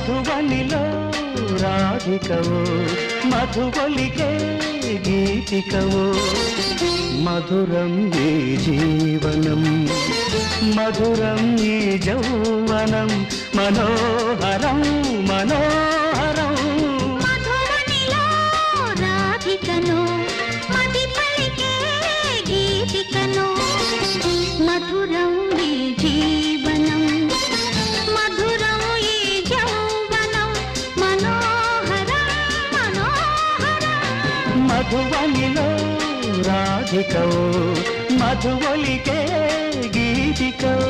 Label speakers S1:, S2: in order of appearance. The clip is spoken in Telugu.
S1: మధువనిలో రాధికవో మధువలికే గీతికవో మధురం ఈ జీవనం మధురం ఈ యౌవనం మనోహరం మనోహరం
S2: మధువనిలో రాధికను మది పలికే గీతికను మధురం ఈ జీవనం మధురం ఈ యౌవనం మనోహరం మనోహరం
S1: మధువనిలో రాధికవో మధువలికే గీతికవో